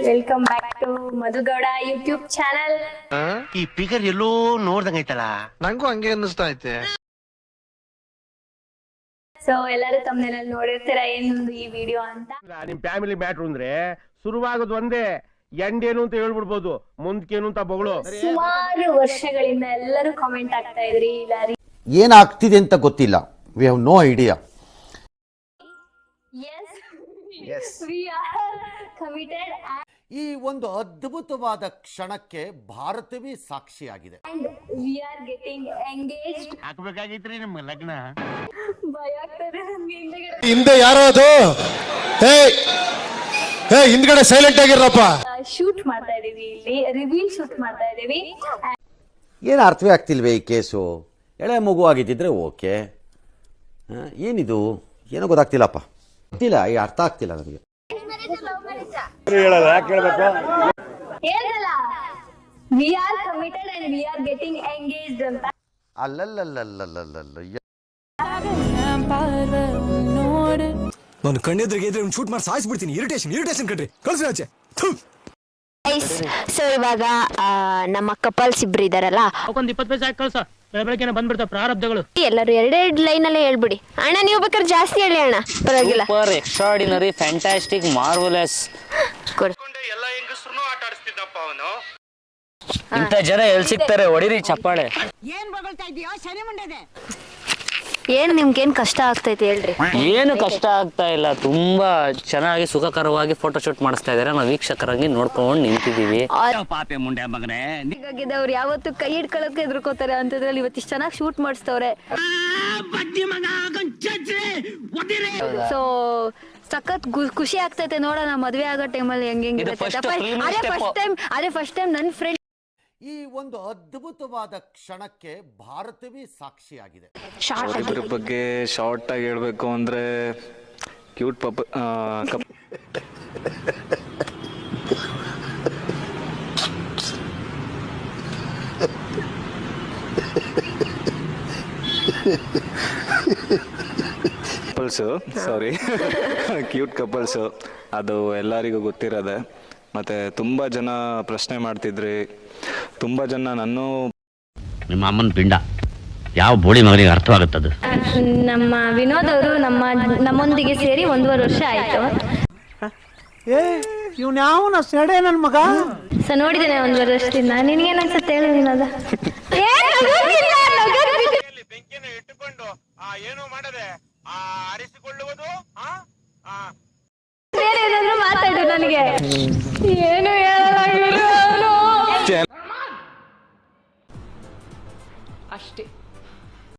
Welcome back to Madhu Gowda YouTube channel. ಈ figure ಎಲ್ಲೋ ನೋಡ್ದಂಗೈತಲ್ಲ, ನಂಗೂ ಹಂಗೆ ಅನ್ನಿಸ್ತಾ ಐತೆ. ಸೊ ಎಲ್ಲರೂ ತಮ್ಮನೇಲಿ ನೋಡಿರ್ತೀರಾ ಏನೊಂದು ಈ ವಿಡಿಯೋ ಅಂತ. ನಿಮ್ ಫ್ಯಾಮಿಲಿ ಮ್ಯಾಟ್ರು ಅಂದ್ರೆ ಶುರುವಾಗೋದು ಒಂದೇ, ಎಂಡೇನು ಅಂತ ಹೇಳ್ಬಿಡ್ಬೋದು, ಮುಂದಕ್ಕೇನು ಅಂತ ಬಗಳು. ಸುಮಾರು ವರ್ಷಗಳಿಂದ ಎಲ್ಲರೂ ಕಾಮೆಂಟ್ ಆಗ್ತಾ ಇದ್ರಿ, ಏನಾಗ್ತಿದೆ ಅಂತ ಗೊತ್ತಿಲ್ಲ. We have no idea. We are committed ಈ ಒಂದು ಅದ್ಭುತವಾದ ಕ್ಷಣಕ್ಕೆ ಭಾರತವೇ ಸಾಕ್ಷಿಯಾಗಿದೆ. and we are getting engaged. ಹಾಕ್ಬೇಕಾಗಿತ್ರಿ ನಿಮ್ಗೆ ಲಗ್ನ. ಭಯ ಆಗ್ತದೆ ನಮ್ಗೆ ಹಿಂದೆ ಯಾರೋ ಅದು ಹಿಂದ್ಗಡೆ ಸೈಲೆಂಟ್ ಆಗಿರಪ್ಪ. ಶೂಟ್ ಮಾಡ್ತಾ ಇದೀವಿ, ಇಲ್ಲಿ ರಿವೀಲ್ ಶೂಟ್ ಮಾಡ್ತಾ ಇದೀವಿ. ಏನು ಅರ್ಥವೇ ಆಗ್ತಿಲ್ವೇ ಈ ಕೇಸು? ಎಳೆ ಮಗು ಆಗಿದ್ದಿದ್ರೆ ಓಕೆ, ಏನಿದು ಏನೋ ಗೊತ್ತಾಗ್ತಿಲ್ಲಪ್ಪ, ಗೊತ್ತಿಲ್ಲ, ಈ ಅರ್ಥ ಆಗ್ತಿಲ್ಲ ನನಗೆ. ಏನಲ್ಲ we are committed and we are getting engaged ಅಂತ. ಅಲ್ಲಲ್ಲಲ್ಲಲ್ಲಲ್ಲಲ್ಲ, ನಾನು ಕಣ್ಣೆದ್ರಿಗೆ ಇದ್ರೆ ಶೂಟ್ ಮಾಡಿ ಸಾಯಿಸ್ಬಿಡ್ತೀನಿ. ಇರಿಟೇಷನ್ ಕಣ್ರಿ, ಕಳ್ಸಿ ಆಚೆ. ಸೊ ಇವಾಗ ನಮ್ಮ ಕಪಲ್ಸ್ ಇಬ್ರು ಇದಾರಲ್ಲ, ಒಂದು 20 ಪೈಸೆ ಹಾಕಿ ಕಳ್ಸ, ಬೆಳಗ್ಗೆ ಬಂದ್ಬಿಡ್ತಾವ ಪ್ರಾರಬ್ಧಗಳು. ಎಲ್ಲರೂ ಎರಡೆರಡು ಲೈನ್ ಅಲ್ಲೇ ಹೇಳ್ಬಿಡಿ. ಅಣ್ಣ ನೀವು ಬೇಕಾದ್ರೆ ಜಾಸ್ತಿ ಹೇಳಿ ಅಣ್ಣ, ಪರವಾಗಿಲ್ಲ. Super, extraordinary, fantastic, marvellous. ಎಲ್ಲ ಹೆಂಗಸ್ರು ಆಟ ಆಡಿಸ್ತಿದ್ದಪ್ಪ ಅವನು. ಇಂಥ ಜನ ಎಲ್ಲಿ ಸಿಗ್ತಾರೆ? ಹೊಡಿರಿ ಚಪ್ಪಾಳೆ. ಏನ್ ನಿಮ್ಗೇನ್ ಕಷ್ಟ ಆಗ್ತೈತೆ ಹೇಳ್ರಿ. ಏನು ಕಷ್ಟ ಆಗ್ತಾ ಇಲ್ಲ, ತುಂಬಾ ಚೆನ್ನಾಗಿ ಸುಖಕರವಾಗಿ ಫೋಟೋ ಶೂಟ್ ಮಾಡಿಸ್ತಾ ಇದಾರೆ. ನಾವು ವೀಕ್ಷಕರಾಗಿ ನೋಡ್ಕೊಂಡು ನಿಂತಿದೀವಿ. ಪಾಪೆ ಮುಂಡೆ ಮಗನೇ, ಅವ್ರು ಯಾವತ್ತು ಕೈ ಹಿಡ್ಕೊಳಕ್ಕೆ ಎದ್ರುಕೋತಾರೆ ಅಂತದ್ರಲ್ಲಿ ಇವತ್ತಿಷ್ಟು ಚೆನ್ನಾಗಿ ಶೂಟ್ ಮಾಡಿಸ್ತವ್ರೆ. ಸೊ ಸಖತ್ ಖುಷಿ ಆಗ್ತೈತೆ ನೋಡೋಣ ಮದ್ವೆ ಆಗೋ ಟೈಮಲ್ಲಿ ಹೆಂಗಿರುತ್ತೆ. ಅದೇ ಫಸ್ಟ್ ಟೈಮ್ ನನ್ನ ಫ್ರೆಂಡ್. ಈ ಒಂದು ಅದ್ಭುತವಾದ ಕ್ಷಣಕ್ಕೆ ಭಾರತವೇ ಸಾಕ್ಷಿಯಾಗಿದೆ. ಇದ್ರ ಬಗ್ಗೆ ಶಾರ್ಟ್ ಆಗಿ ಹೇಳ್ಬೇಕು ಅಂದ್ರೆ ಕ್ಯೂಟ್ ಕಪಲ್ಸು, ಸಾರಿ ಕ್ಯೂಟ್ ಕಪಲ್ಸು, ಅದು ಎಲ್ಲರಿಗೂ ಗೊತ್ತಿರೋದೆ. ಮತ್ತೆ ತುಂಬಾ ಜನ ಪ್ರಶ್ನೆ ಮಾಡ್ತಿದ್ರಿ, ತುಂಬಾ ಜನ ನಾನು ನಿಮ್ಮ ಅಮ್ಮನ ಪಿಂಡ ಯಾವ ಬೋಳಿ ಮಗನಿಗೆ ಅರ್ಥವಾಗುತ್ತದು. ನಮ್ಮ ವಿನೋದ್ ಅವರು ನಮ್ಮೊಂದಿಗೆ ಸೇರಿ 1.5 ವರ್ಷ ಆಯ್ತು. ಇವ್ನ ಸೆಡೆ ನನ್ ಮಗ. ಸೊ ನೋಡಿದ್ದೇನೆ 1.5 ವರ್ಷದಿಂದ. ನಿನಗೇನ್ ಅನ್ಸುತ್ತೆ ಹೇಳು ವಿನೋದ? ಬೆಂಕಿಯನ್ನು ಇಟ್ಟುಕೊಂಡು ಏನು ಮಾಡದೆ ಆರಿಸಿಕೊಳ್ಳುವುದು. ಬೇರೆ ಏನಾದ್ರು ಮಾತಾಡು, ನನಗೆ ಏನು ಹೇಳಲ್ಲ. ಅಷ್ಟೇ.